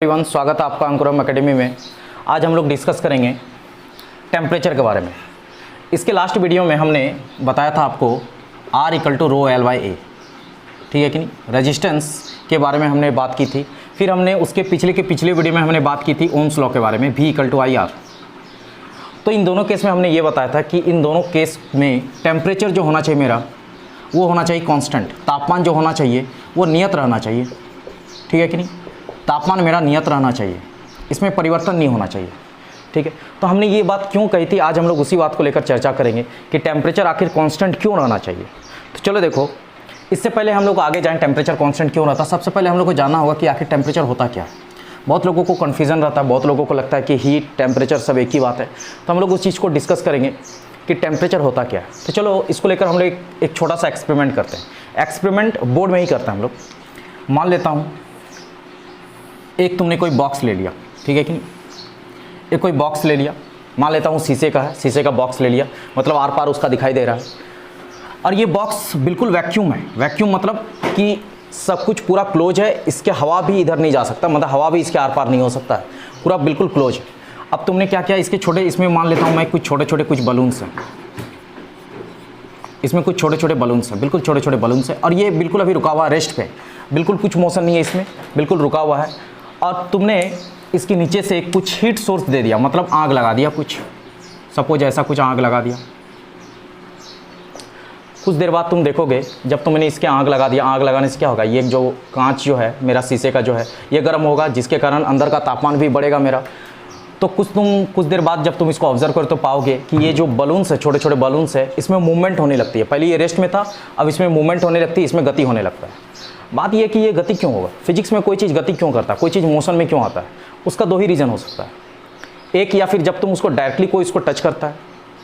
Everyone, स्वागत है आपका अंकुरम एकेडमी में। आज हम लोग डिस्कस करेंगे टेम्परेचर के बारे में। इसके लास्ट वीडियो में हमने बताया था आपको R = ρL/A, ठीक है कि नहीं। रेजिस्टेंस के बारे में हमने बात की थी। फिर हमने उसके पिछले वीडियो में हमने बात की थी ओम्स लॉ के बारे में, V = IR। तो इन दोनों केस में हमने ये बताया था कि इन दोनों केस में टेम्परेचर जो होना चाहिए मेरा, वो होना चाहिए कांस्टेंट। तापमान जो होना चाहिए वो नियत रहना चाहिए, ठीक है कि नहीं। तापमान मेरा नियत रहना चाहिए, इसमें परिवर्तन नहीं होना चाहिए, ठीक है। तो हमने ये बात क्यों कही थी, आज हम लोग उसी बात को लेकर चर्चा करेंगे कि टेम्परेचर आखिर कांस्टेंट क्यों रहना चाहिए। तो चलो देखो, इससे पहले हम लोग आगे जाएं टेम्परेचर कांस्टेंट क्यों रहता। सबसे पहले हम लोग को जानना होगा कि आखिर टेम्परेचर होता क्या है। बहुत लोगों को कन्फ्यूज़न रहता है, बहुत लोगों को लगता है कि हीट टेम्परेचर सब एक ही बात है। तो हम लोग उस चीज़ को डिस्कस करेंगे कि टेम्परेचर होता क्या है। तो चलो इसको लेकर हम लोग एक छोटा सा एक्सपेरिमेंट करते हैं। एक्सपेरिमेंट बोर्ड में ही करते हैं हम लोग। मान लेता हूँ एक तुमने कोई बॉक्स ले लिया, ठीक है कि नहीं। एक कोई बॉक्स ले लिया, मान लेता हूँ शीशे का है, शीशे का बॉक्स ले लिया, मतलब आर पार उसका दिखाई दे रहा है। और ये बॉक्स बिल्कुल वैक्यूम है। वैक्यूम मतलब कि सब कुछ पूरा क्लोज है, इसके हवा भी इधर नहीं जा सकता, मतलब हवा भी इसके आर पार नहीं हो सकता है, पूरा बिल्कुल क्लोज है। अब तुमने क्या किया, इसके छोटे, इसमें मान लेता हूँ मैं कुछ छोटे छोटे कुछ बलून्स हैं, इसमें कुछ छोटे छोटे बलून्स हैं, बिल्कुल छोटे छोटे बलून्स हैं। और ये बिल्कुल अभी रुका हुआ है रेस्ट पे, बिल्कुल कुछ मोशन नहीं है इसमें, बिल्कुल रुका हुआ है। और तुमने इसके नीचे से कुछ हीट सोर्स दे दिया, मतलब आग लगा दिया, कुछ सपोज ऐसा कुछ आग लगा दिया। कुछ देर बाद तुम देखोगे, जब तुमने इसके आग लगा दिया, आग लगाने से क्या होगा, ये जो कांच जो है मेरा शीशे का जो है ये गर्म होगा, जिसके कारण अंदर का तापमान भी बढ़ेगा मेरा। तो कुछ देर बाद जब तुम इसको ऑब्जर्व करो तो पाओगे कि ये जो बलून्स है, छोटे छोटे बलून्स है, इसमें मूवमेंट होने लगती है। पहले ये रेस्ट में था, अब इसमें मूवमेंट होने लगती है, इसमें गति होने लगता है। बात यह कि ये गति क्यों होगा, फिजिक्स में कोई चीज़ गति क्यों करता है, कोई चीज़ मोशन में क्यों आता है, उसका दो ही रीज़न हो सकता है। एक, या फिर जब तुम उसको डायरेक्टली कोई इसको टच करता है,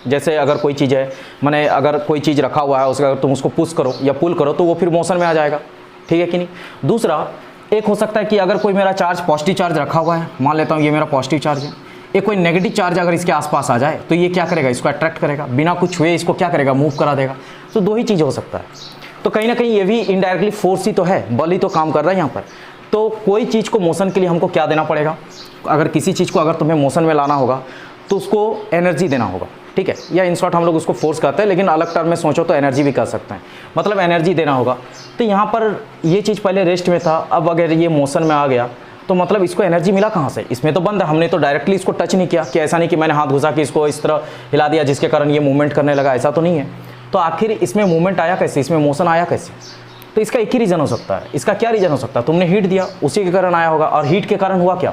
जैसे अगर कोई चीज़ है, माने अगर कोई चीज़ रखा हुआ है, उसका अगर तुम उसको पुश करो या पुल करो तो वो फिर मोशन में आ जाएगा, ठीक है कि नहीं। दूसरा एक हो सकता है कि अगर कोई मेरा चार्ज, पॉजिटिव चार्ज रखा हुआ है, मान लेता हूँ ये मेरा पॉजिटिव चार्ज है, एक कोई नेगेटिव चार्ज अगर इसके आसपास आ जाए तो ये क्या करेगा, इसको अट्रैक्ट करेगा, बिना कुछ हुए इसको क्या करेगा, मूव करा देगा। तो दो ही चीज़ हो सकता है। तो कहीं ना कहीं ये भी इनडायरेक्टली फोर्स ही तो है, बल ही तो काम कर रहा है यहाँ पर। तो कोई चीज़ को मोशन के लिए हमको क्या देना पड़ेगा, अगर किसी चीज़ को अगर तुम्हें मोशन में लाना होगा तो उसको एनर्जी देना होगा, ठीक है। या इन शॉर्ट हम लोग उसको फोर्स कहते हैं, लेकिन अलग टर्म में सोचो तो एनर्जी भी कह सकते हैं, मतलब एनर्जी देना होगा। तो यहाँ पर ये चीज़ पहले रेस्ट में था, अब अगर ये मोशन में आ गया तो मतलब इसको एनर्जी मिला कहाँ से, इसमें तो बंद है, हमने तो डायरेक्टली इसको टच नहीं किया, कि ऐसा नहीं कि मैंने हाथ घुसा के इसको इस तरह हिला दिया जिसके कारण ये मूवमेंट करने लगा, ऐसा तो नहीं है। तो आखिर इसमें मूवमेंट आया कैसे, इसमें मोशन आया कैसे। तो इसका एक ही रीज़न हो सकता है। इसका क्या रीज़न हो सकता है, तुमने हीट दिया, उसी के कारण आया होगा, और हीट के कारण हुआ क्या,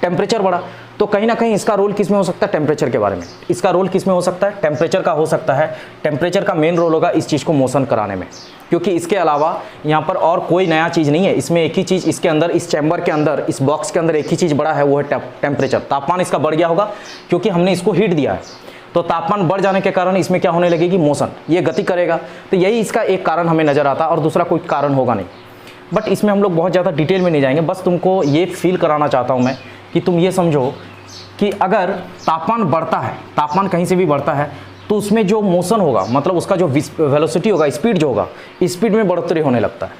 टेम्परेचर बढ़ा। तो कहीं ना कहीं इसका रोल किस में हो सकता है, टेम्परेचर के बारे में। इसका रोल किस में हो सकता है, टेम्परेचर का हो सकता है। टेम्परेचर का मेन रोल होगा इस चीज़ को मोशन कराने में, क्योंकि इसके अलावा यहाँ पर और कोई नया चीज़ नहीं है। इसमें एक ही चीज़, इसके अंदर, इस चैम्बर के अंदर, इस बॉक्स के अंदर एक ही चीज़ बढ़ा है, वो है टेम्परेचर। तापमान इसका बढ़ गया होगा क्योंकि हमने इसको हीट दिया है। तो तापमान बढ़ जाने के कारण इसमें क्या होने लगेगी, मोशन, ये गति करेगा। तो यही इसका एक कारण हमें नज़र आता है, और दूसरा कोई कारण होगा नहीं। बट इसमें हम लोग बहुत ज़्यादा डिटेल में नहीं जाएंगे, बस तुमको ये फील कराना चाहता हूँ मैं कि तुम ये समझो कि अगर तापमान बढ़ता है, तापमान कहीं से भी बढ़ता है, तो उसमें जो मोशन होगा, मतलब उसका जो वेलोसिटी होगा, स्पीड जो होगा, स्पीड में बढ़ोतरी होने लगता है।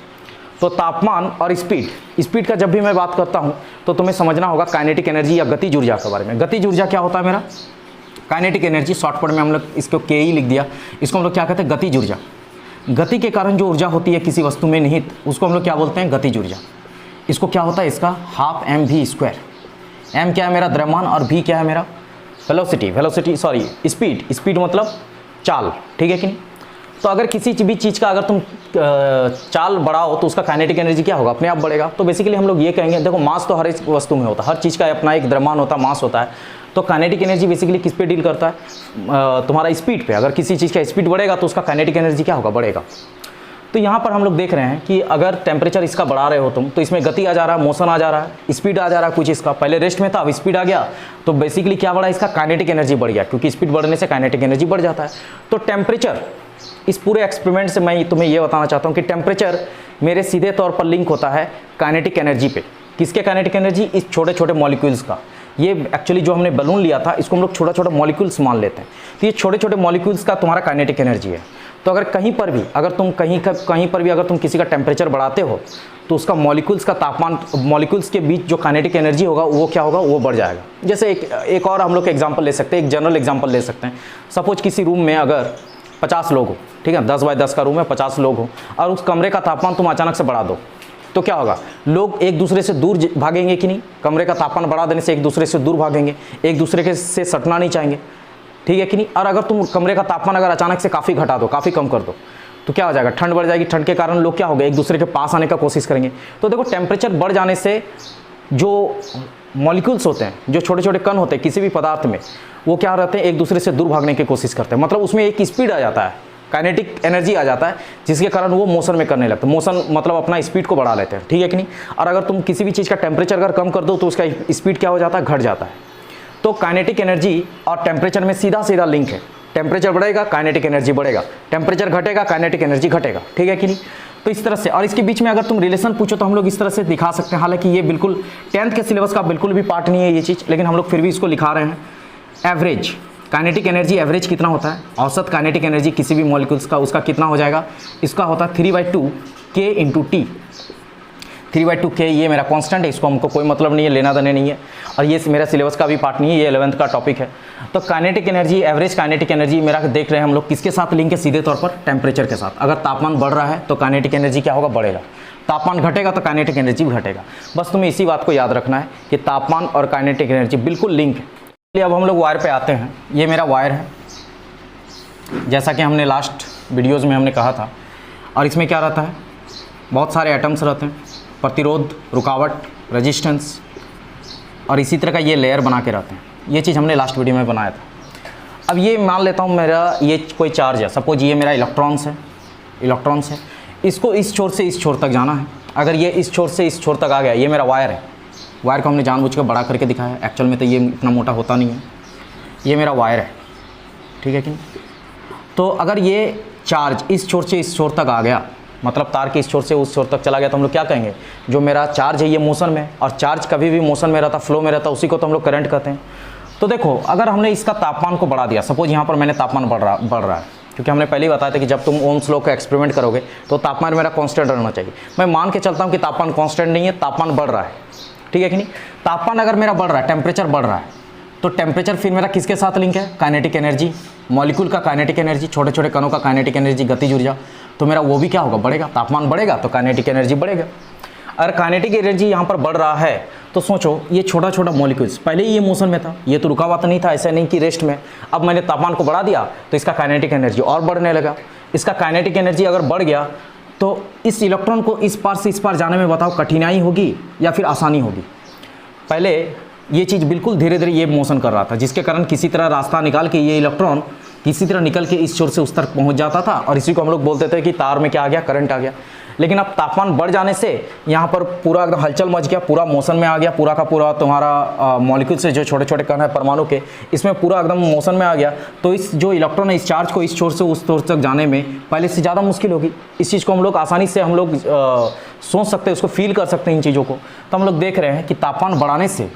तो तापमान और स्पीड का जब भी मैं बात करता हूँ तो तुम्हें समझना होगा काइनेटिक एनर्जी या गतिज ऊर्जा के बारे में। गतिज ऊर्जा क्या होता है मेरा, काइनेटिक एनर्जी, शॉर्टकट में हम लोग इसको के ही लिख दिया, इसको हम लोग क्या कहते हैं, गतिज ऊर्जा। गति के कारण जो ऊर्जा होती है किसी वस्तु में निहित, उसको हम लोग क्या बोलते हैं, गतिज ऊर्जा। इसको क्या होता है, इसका ½ mv²। m क्या है मेरा, द्रव्यमान, और v क्या है मेरा, स्पीड मतलब चाल, ठीक है कि नहीं। तो अगर किसी भी चीज़ का अगर तुम चाल बढ़ाओ तो उसका काइनेटिक एनर्जी क्या होगा, अपने आप बढ़ेगा। तो बेसिकली हम लोग ये कहेंगे, देखो मास तो हर एक वस्तु में होता है, हर चीज़ का अपना एक द्रव्यमान होता है, मास होता है। तो काइनेटिक एनर्जी बेसिकली किस पे डील करता है, तुम्हारा स्पीड पे। अगर किसी चीज़ का स्पीड बढ़ेगा तो उसका काइनेटिक एनर्जी क्या होगा, बढ़ेगा। तो यहाँ पर हम लोग देख रहे हैं कि अगर टेम्परेचर इसका बढ़ा रहे हो तुम, तो इसमें गति आ जा रहा है, मोशन आ जा रहा है, स्पीड आ जा रहा है कुछ इसका। पहले रेस्ट में था, अब स्पीड आ गया, तो बेसिकली क्या बढ़ा, इसका काइनेटिक एनर्जी बढ़ गया, क्योंकि स्पीड बढ़ने से काइनेटिक एनर्जी बढ़ जाता है। तो टेम्परेचर, इस पूरे एक्सपेरिमेंट से मैं तुम्हें ये बताना चाहता हूँ कि टेम्परेचर मेरे सीधे तौर पर लिंक होता है काइनेटिक एनर्जी पे। किसके काइनेटिक एनर्जी, इस छोटे छोटे मॉलिक्यूल्स का। ये एक्चुअली जो हमने बलून लिया था, इसको हम लोग छोटा छोटा मॉलिक्यूल्स मान लेते हैं। तो ये छोटे छोटे मॉलिक्यूल्स का तुम्हारा काइनेटिक एनर्जी है। तो अगर कहीं पर भी अगर तुम कहीं पर भी अगर तुम किसी का टेम्परेचर बढ़ाते हो तो उसका मॉलिक्यूल्स का तापमान, मॉलिक्यूल्स के बीच जो काइनेटिक एनर्जी होगा वो क्या होगा, वो बढ़ जाएगा। जैसे एक और हम लोग एग्जांपल ले सकते हैं, एक जनरल एग्जांपल ले सकते हैं। सपोज किसी रूम में अगर 50 लोग हो, ठीक है, 10 बाय 10 का रूम है, 50 लोग हो, और उस कमरे का तापमान तुम अचानक से बढ़ा दो तो क्या होगा, लोग एक दूसरे से दूर भागेंगे कि नहीं? कमरे का तापमान बढ़ा देने से एक दूसरे से दूर भागेंगे, एक दूसरे के से सटना नहीं चाहेंगे, ठीक है कि नहीं? और अगर तुम कमरे का तापमान अगर अचानक से काफ़ी घटा दो, काफ़ी कम कर दो, तो क्या हो जाएगा, ठंड बढ़ जाएगी। ठंड के कारण लोग क्या हो गए, एक दूसरे के पास आने का कोशिश करेंगे। तो देखो टेम्परेचर बढ़ जाने से जो मॉलिक्यूल्स होते हैं, जो छोटे छोटे कण होते हैं किसी भी पदार्थ में, वो क्या रहते हैं, एक दूसरे से दूर भागने की कोशिश करते हैं। मतलब उसमें एक स्पीड आ जाता है, काइनेटिक एनर्जी आ जाता है, जिसके कारण वो मोशन में करने लगते हैं। मोशन मतलब अपना स्पीड को बढ़ा लेते हैं, ठीक है कि नहीं? और अगर तुम किसी भी चीज़ का टेम्परेचर अगर कम कर दो तो उसका स्पीड क्या हो जाता है, घट जाता है। तो काइनेटिक एनर्जी और टेम्परेचर में सीधा सीधा लिंक है। टेम्परेचर बढ़ेगा, काइनेटिक एनर्जी बढ़ेगा, टेम्परेचर घटेगा, काइनेटिक एनर्जी घटेगा, ठीक है कि नहीं? तो इस तरह से, और इसके बीच में अगर तुम रिलेशन पूछो तो हम लोग इस तरह से दिखा सकते हैं। हालांकि ये बिल्कुल 10th के सिलेबस का बिल्कुल भी पार्ट नहीं है ये चीज़, लेकिन हम लोग फिर भी इसको लिखा रहे हैं। एवरेज काइनेटिक एनर्जी, एवरेज कितना होता है, औसत काइनेटिक एनर्जी किसी भी मॉलिक्यूल्स का, उसका कितना हो जाएगा, इसका होता है 3/2 K इंटू टी। 3/2 K ये मेरा कांस्टेंट है, इसको हमको कोई मतलब नहीं है, लेना देने नहीं है, और ये मेरा सिलेबस का भी पार्ट नहीं है, ये 11th का टॉपिक है। तो kinetic energy, average kinetic energy मेरा देख रहे हैं हम लोग किसके साथ लिंक है, सीधे तौर पर टेम्परेचर के साथ। अगर तापमान बढ़ रहा है तो काइनेटिक एनर्जी क्या होगा, बढ़ेगा। तापमान घटेगा तो काइनेटिक एनर्जी भी घटेगा। बस तुम्हें इसी बात को याद रखना है कि तापमान और काइनेटिक एनर्जी बिल्कुल लिंक है। चलिए अब हम लोग वायर पे आते हैं। ये मेरा वायर है, जैसा कि हमने लास्ट वीडियोज़ में हमने कहा था, और इसमें क्या रहता है, बहुत सारे एटम्स रहते हैं, प्रतिरोध, रुकावट, रेजिस्टेंस, और इसी तरह का ये लेयर बना के रहते हैं। ये चीज़ हमने लास्ट वीडियो में बनाया था। अब ये मान लेता हूँ मेरा ये कोई चार्ज है, सपोज ये मेरा इलेक्ट्रॉन्स है, इसको इस छोर से इस छोर तक जाना है। अगर ये इस छोर से इस छोर तक आ गया, ये मेरा वायर है। वायर को हमने जानबूझ कर बड़ा करके दिखाया है, एक्चुअल में तो ये इतना मोटा होता नहीं है। ये मेरा वायर है, ठीक है कि नहीं? तो अगर ये चार्ज इस छोर से इस छोर तक आ गया, मतलब तार के इस छोर से उस छोर तक चला गया, तो हम लोग क्या कहेंगे, जो मेरा चार्ज है ये मोशन में, और चार्ज कभी भी मोशन में रहता, फ्लो में रहता, उसी को तो हम लोग करंट कहते हैं। तो देखो अगर हमने इसका तापमान को बढ़ा दिया, सपोज यहाँ पर मैंने तापमान बढ़ रहा है, क्योंकि हमने पहले ही बताया था कि जब तुम ओम्स लॉ का एक्सपेरिमेंट करोगे तो तापमान मेरा कांस्टेंट रहना चाहिए। मैं मान के चलता हूँ कि तापमान कांस्टेंट नहीं है, तापमान बढ़ रहा है, ठीक है कि नहीं? तापमान अगर मेरा बढ़ रहा है, टेम्परेचर बढ़ रहा है, तो टेम्परेचर फिर मेरा किसके साथ लिंक है, काइनेटिक एनर्जी, मॉलिक्यूल का काइनेटिक एनर्जी, छोटे छोटे कणों का काइनेटिक एनर्जी, गतिज ऊर्जा, तो मेरा वो भी क्या होगा, बढ़ेगा। तापमान बढ़ेगा तो काइनेटिक एनर्जी बढ़ेगा। अगर काइनेटिक एनर्जी यहाँ पर बढ़ रहा है तो सोचो ये छोटा छोटा मॉलिक्यूल्स, पहले ही ये मोशन में था, ये तो रुका हुआ तो नहीं था, ऐसा नहीं कि रेस्ट में। अब मैंने तापमान को बढ़ा दिया तो इसका काइनेटिक एनर्जी और बढ़ने लगा। इसका काइनेटिक एनर्जी अगर बढ़ गया तो इस इलेक्ट्रॉन को इस पार से इस पार जाने में बताओ कठिनाई होगी या फिर आसानी होगी? पहले ये चीज़ बिल्कुल धीरे धीरे ये मोशन कर रहा था, जिसके कारण किसी तरह रास्ता निकाल के ये इलेक्ट्रॉन किसी तरह निकल के इस छोर से उस तक पहुंच जाता था, और इसी को हम लोग बोलते थे कि तार में क्या आ गया, करंट आ गया। लेकिन अब तापमान बढ़ जाने से यहाँ पर पूरा एकदम हलचल मच गया, पूरा मोशन में आ गया, पूरा का पूरा तुम्हारा मॉलिक्यूल से जो छोटे छोटे कण है परमाणु के, इसमें पूरा एकदम मोशन में आ गया। तो इस जो इलेक्ट्रॉन है, इस चार्ज को इस छोर से उस छोर तक जाने में पहले से ज़्यादा मुश्किल होगी। इस चीज़ को हम लोग आसानी से हम लोग सोच सकते हैं, उसको फील कर सकते हैं इन चीज़ों को। तो हम लोग देख रहे हैं कि तापमान बढ़ाने से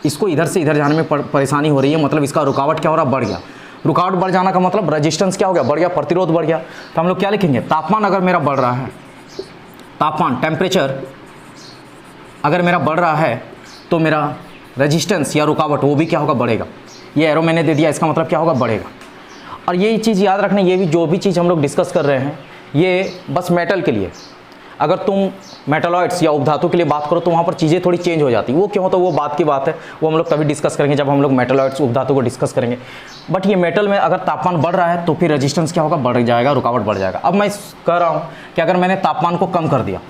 इसको इधर से इधर जाने में परेशानी हो रही है, मतलब इसका रुकावट क्या हो रहा, बढ़ गया। रुकावट बढ़ जाना का मतलब रेजिस्टेंस क्या हो गया, बढ़ गया, प्रतिरोध बढ़ गया। तो हम लोग क्या लिखेंगे, तापमान अगर मेरा बढ़ रहा है, तापमान टेम्परेचर अगर मेरा बढ़ रहा है तो मेरा रेजिस्टेंस या रुकावट वो भी क्या होगा, बढ़ेगा। ये एरो मैंने दे दिया, इसका मतलब क्या होगा, बढ़ेगा। और ये चीज़ याद रखना, ये भी जो भी चीज़ हम लोग डिस्कस कर रहे हैं ये बस मेटल के लिए। अगर तुम मेटलॉइड्स या उपधातु के लिए बात करो तो वहाँ पर चीज़ें थोड़ी चेंज हो जाती है। वो क्यों होता है, वो बात की बात है, वो हम लोग तभी डिस्कस करेंगे जब हम लोग मेटलॉइड्स उपधातु को डिस्कस करेंगे। बट ये मेटल में अगर तापमान बढ़ रहा है तो फिर रेजिस्टेंस क्या होगा, बढ़ जाएगा, रुकावट बढ़ जाएगा। अब मैं कह रहा हूँ कि अगर मैंने तापमान को कम कर दिया,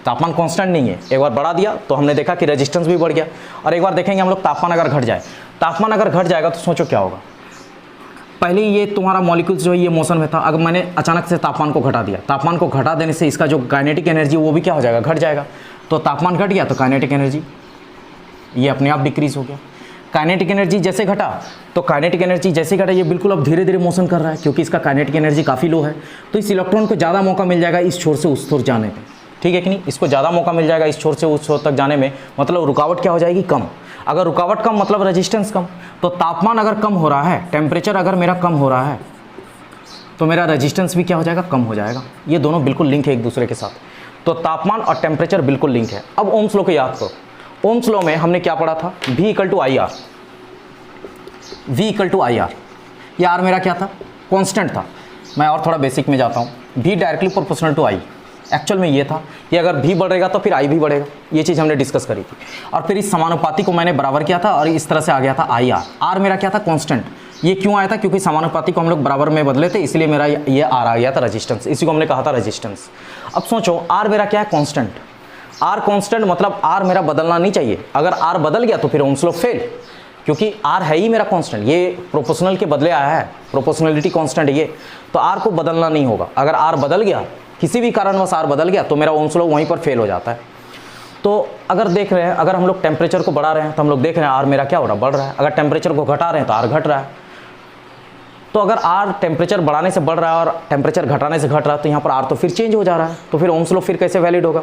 तापमान कांस्टेंट नहीं है, एक बार बढ़ा दिया तो हमने देखा कि रेजिस्टेंस भी बढ़ गया। और एक बार देखेंगे हम लोग तापमान अगर घट जाए, तापमान अगर घट जाएगा तो सोचो क्या होगा। पहले ये तुम्हारा मॉलिक्यूल्स जो है ये मोशन में था, अगर मैंने अचानक से तापमान को घटा दिया, तापमान को घटा देने से इसका जो काइनेटिक एनर्जी वो भी क्या हो जाएगा, घट जाएगा। तो तापमान घट गया तो काइनेटिक एनर्जी ये अपने आप डिक्रीज हो गया। काइनेटिक एनर्जी जैसे घटा तो काइनेटिक एनर्जी जैसे घटा, ये बिल्कुल अब धीरे धीरे मोशन कर रहा है क्योंकि इसका काइनेटिक एनर्जी काफ़ी लो है। तो इस इलेक्ट्रॉन को ज़्यादा मौका मिल जाएगा इस छोर से उस छोर जाने में, ठीक है कि नहीं? इसको ज़्यादा मौका मिल जाएगा इस छोर से उस छोर तक जाने में, मतलब रुकावट क्या हो जाएगी, कम। अगर रुकावट कम मतलब रेजिस्टेंस कम। तो तापमान अगर कम हो रहा है, टेम्परेचर अगर मेरा कम हो रहा है तो मेरा रेजिस्टेंस भी क्या हो जाएगा, कम हो जाएगा। ये दोनों बिल्कुल लिंक है एक दूसरे के साथ। तो तापमान और टेम्परेचर बिल्कुल लिंक है। अब ओम्स लॉ को याद करो। ओम्स लॉ में हमने क्या पढ़ा था, V equal to I R. V equal to I R, ये आर मेरा क्या था, कांस्टेंट था। मैं और थोड़ा बेसिक में जाता हूँ। V directly proportional to I. Actual में ये था कि अगर V बढ़ेगा तो फिर I भी बढ़ेगा। ये चीज़ हमने डिस्कस करी थी। और फिर इस समानुपाती को मैंने बराबर किया था और इस तरह से आ गया था आई आर। आर मेरा क्या था, कांस्टेंट। ये क्यों आया था, क्योंकि समानुपाती को हम लोग बराबर में बदले थे, इसलिए मेरा ये आर आ गया था रेजिस्टेंस। इसी को हमने कहा था रेजिस्टेंस। अब सोचो, आर मेरा क्या है, कांस्टेंट। आर कांस्टेंट मतलब आर मेरा बदलना नहीं चाहिए। अगर आर बदल गया तो फिर ओम्स लॉ फेल, क्योंकि आर है ही मेरा कांस्टेंट। ये प्रोपोर्शनल के बदले आया है, प्रोपोर्शनलिटी कांस्टेंट ये, तो आर को बदलना नहीं होगा। अगर आर बदल गया, किसी भी कारणवश आर बदल गया, तो मेरा ओम्स लॉ वहीं पर फेल हो जाता है। तो अगर देख रहे हैं, अगर हम लोग टेम्परेचर को बढ़ा रहे हैं तो हम लोग देख रहे हैं आर मेरा क्या हो रहा है, बढ़ रहा है। अगर टेम्परेचर को घटा रहे हैं तो आर घट रहा है। तो अगर आर टेम्परेचर बढ़ाने से बढ़ रहा है और टेम्परेचर घटाने से घट रहा है, तो यहाँ पर आर तो फिर चेंज हो जा रहा है। तो फिर ओम्स लॉ फिर कैसे वैलिड होगा।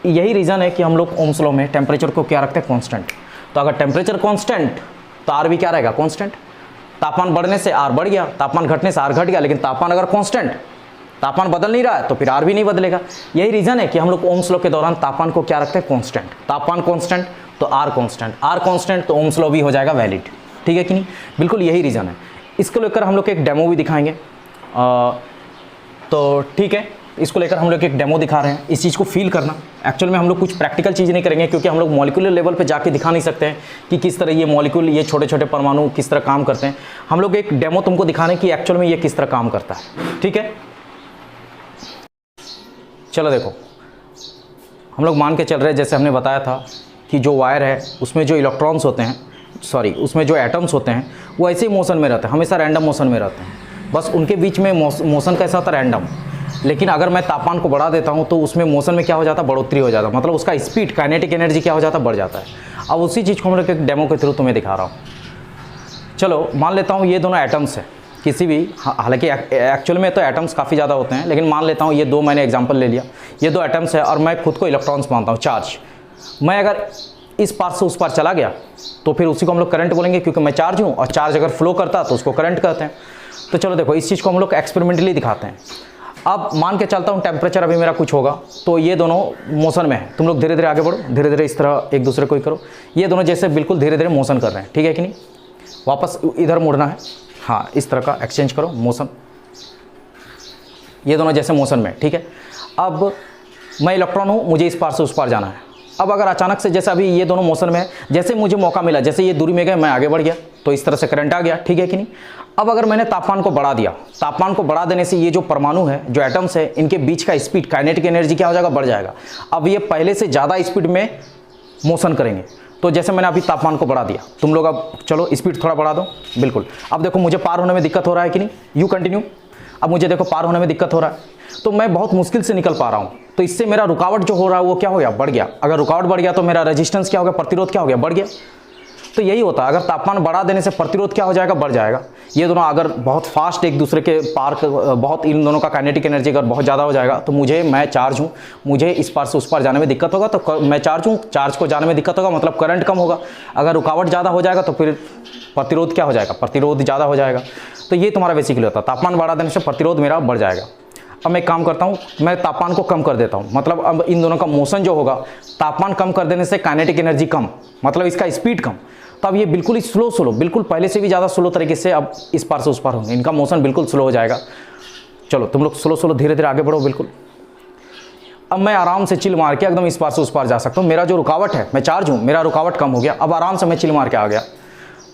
यही रीज़न है कि हम लोग ओम्स लॉ में टेम्परेचर को क्या रखते हैं, कांस्टेंट। तो अगर टेम्परेचर कांस्टेंट तो आर भी क्या रहेगा, कांस्टेंट। तापमान बढ़ने से आर बढ़ गया, तापमान घटने से आर घट गया। लेकिन तापमान अगर कांस्टेंट, तापमान बदल नहीं रहा है, तो फिर आर भी नहीं बदलेगा। यही रीज़न है कि हम लोग ओम्स लॉ के दौरान तापमान को क्या रखते हैं, कांस्टेंट। तापमान कांस्टेंट तो आर कांस्टेंट, आर कांस्टेंट तो ओम्स लॉ भी हो जाएगा वैलिड। ठीक है कि नहीं, बिल्कुल यही रीज़न है। इसको लेकर हम लोग एक डेमो भी दिखाएंगे। तो ठीक है, इसको लेकर हम लोग एक डेमो दिखा रहे हैं। इस चीज़ को फील करना। एक्चुअल में हम लोग कुछ प्रैक्टिकल चीज़ नहीं करेंगे, क्योंकि हम लोग मॉलिक्यूलर लेवल पे जाके दिखा नहीं सकते हैं कि किस तरह ये मॉलिक्यूल, ये छोटे छोटे परमाणु किस तरह काम करते हैं। हम लोग एक डेमो तुमको दिखाने कि एक्चुअल में ये किस तरह काम करता है। ठीक है, चलो देखो, हम लोग मान के चल रहे हैं, जैसे हमने बताया था कि जो वायर है उसमें जो इलेक्ट्रॉन्स होते हैं, सॉरी उसमें जो एटम्स होते हैं, वो ऐसे ही मोशन में रहते हैं, हमेशा रैंडम मोशन में रहते हैं। बस उनके बीच में मोशन कैसा होता है, रैंडम। लेकिन अगर मैं तापमान को बढ़ा देता हूँ तो उसमें मोशन में क्या हो जाता है, बढ़ोतरी हो जाता है। मतलब उसका स्पीड, काइनेटिक एनर्जी क्या हो जाता है, बढ़ जाता है। अब उसी चीज़ को हम लोग एक डेमो के थ्रू तुम्हें दिखा रहा हूँ। चलो मान लेता हूँ ये दोनों एटम्स है किसी भी, हालांकि एक्चुअल में तो एटम्स काफ़ी ज़्यादा होते हैं, लेकिन मान लेता हूँ ये दो, मैंने एग्जांपल ले लिया, ये दो एटम्स है और मैं खुद को इलेक्ट्रॉन्स मानता हूँ, चार्ज। मैं अगर इस पार से उस पार चला गया तो फिर उसी को हम लोग करंट बोलेंगे, क्योंकि मैं चार्ज हूँ और चार्ज अगर फ्लो करता तो उसको करंट कहते हैं। तो चलो देखो, इस चीज़ को हम लोग एक्सपेरिमेंटली दिखाते हैं। अब मान के चलता हूँ टेम्परेचर अभी मेरा कुछ होगा, तो ये दोनों मोशन में है। तुम लोग धीरे धीरे आगे बढ़ो, धीरे धीरे इस तरह एक दूसरे को ही करो। ये दोनों जैसे बिल्कुल धीरे धीरे मोशन कर रहे हैं, ठीक है कि नहीं। वापस इधर मुड़ना है, हाँ इस तरह का एक्सचेंज करो मोशन। ये दोनों जैसे मोशन में, ठीक है। अब मैं इलेक्ट्रॉन हूँ, मुझे इस पार से उस पार जाना है। अब अगर अचानक से, जैसे अभी ये दोनों मोशन में है, जैसे मुझे मौका मिला, जैसे ये दूरी में गए, मैं आगे बढ़ गया, तो इस तरह से करंट आ गया, ठीक है कि नहीं। अब अगर मैंने तापमान को बढ़ा दिया, तापमान को बढ़ा देने से ये जो परमाणु है, जो एटम्स है, इनके बीच का स्पीड, काइनेटिक एनर्जी क्या हो जाएगा, बढ़ जाएगा। अब ये पहले से ज़्यादा स्पीड में मोशन करेंगे। तो जैसे मैंने अभी तापमान को बढ़ा दिया, तुम लोग अब चलो स्पीड थोड़ा बढ़ा दो, बिल्कुल। अब देखो मुझे पार होने में दिक्कत हो रहा है कि नहीं, यू कंटिन्यू। अब मुझे देखो पार होने में दिक्कत हो रहा है, तो मैं बहुत मुश्किल से निकल पा रहा हूँ। तो इससे मेरा रुकावट जो हो रहा है वो क्या हो गया, बढ़ गया। अगर रुकावट बढ़ गया तो मेरा रेजिस्टेंस क्या हो गया, प्रतिरोध क्या हो गया, बढ़ गया। तो यही होता है, अगर तापमान बढ़ा देने से प्रतिरोध क्या हो जाएगा, बढ़ जाएगा। ये दोनों अगर बहुत फास्ट एक दूसरे के पार, बहुत इन दोनों का काइनेटिक एनर्जी अगर बहुत ज़्यादा हो जाएगा, तो मैं चार्ज हूँ, मुझे इस पार से उस पार जाने में दिक्कत होगा, तो मैं चार्ज हूँ, चार्ज को जाने में दिक्कत होगा, मतलब करंट कम होगा। अगर रुकावट ज़्यादा हो जाएगा तो फिर प्रतिरोध क्या हो जाएगा, प्रतिरोध ज़्यादा हो जाएगा। तो ये तुम्हारा बेसिकली होता है, तापमान बढ़ा देने से प्रतिरोध मेरा बढ़ जाएगा। अब मैं काम करता हूँ, मैं तापमान को कम कर देता हूँ, मतलब अब इन दोनों का मोशन जो होगा, तापमान कम कर देने से काइनेटिक एनर्जी कम, मतलब इसका स्पीड कम। तो अब ये बिल्कुल ही स्लो, बिल्कुल पहले से भी ज़्यादा स्लो तरीके से अब इस पार से उस पार होंगे, इनका मोशन बिल्कुल स्लो हो जाएगा। चलो तुम लोग स्लो धीरे धीरे आगे बढ़ो, बिल्कुल। अब मैं आराम से चिल मार के एकदम इस पार से उस पार जा सकता हूँ। मेरा जो रुकावट है, मैं चार्ज हूँ, मेरा रुकावट कम हो गया, अब आराम से मैं चिल मार के आ गया।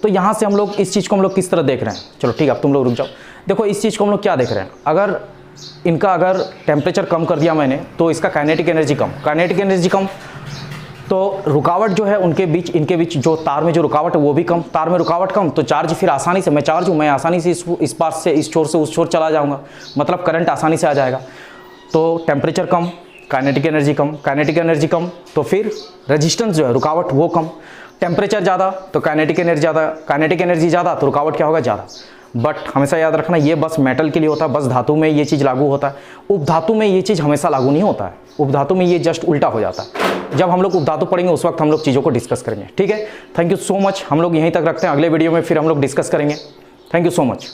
तो यहाँ से हम लोग इस चीज़ को हम लोग किस तरह देख रहे हैं, चलो ठीक है, अब तुम लोग रुक जाओ। देखो इस चीज़ को हम लोग क्या देख रहे हैं, अगर अगर टेम्परेचर कम कर दिया मैंने, तो इसका काइनेटिक एनर्जी कम, काइनेटिक एनर्जी कम, तो रुकावट जो है इनके बीच जो तार में जो रुकावट है वो भी कम, तार में रुकावट कम, तो चार्ज फिर आसानी से, मैं चार्ज हूँ, मैं आसानी से इस पार से इस छोर से उस छोर चला जाऊँगा, मतलब करंट आसानी से आ जाएगा। तो टेम्परेचर कम, काइनेटिक एनर्जी कम, काइनेटिक एनर्जी कम, तो फिर रेजिस्टेंस जो है, रुकावट वो कम। टेम्परेचर ज़्यादा तो काइनेटिक एनर्जी ज़्यादा, काइनेटिक एनर्जी ज़्यादा तो रुकावट क्या होगा, ज़्यादा। बट हमेशा याद रखना, ये बस मेटल के लिए होता है, बस धातु में ये चीज़ लागू होता है। उपधातु में ये चीज़ हमेशा लागू नहीं होता है, उपधातु में ये जस्ट उल्टा हो जाता है। जब हम लोग उपधातु पढ़ेंगे उस वक्त हम लोग चीज़ों को डिस्कस करेंगे, ठीक है। थैंक यू सो मच, हम लोग यहीं तक रखते हैं, अगले वीडियो में फिर हम लोग डिस्कस करेंगे। Thank you so much.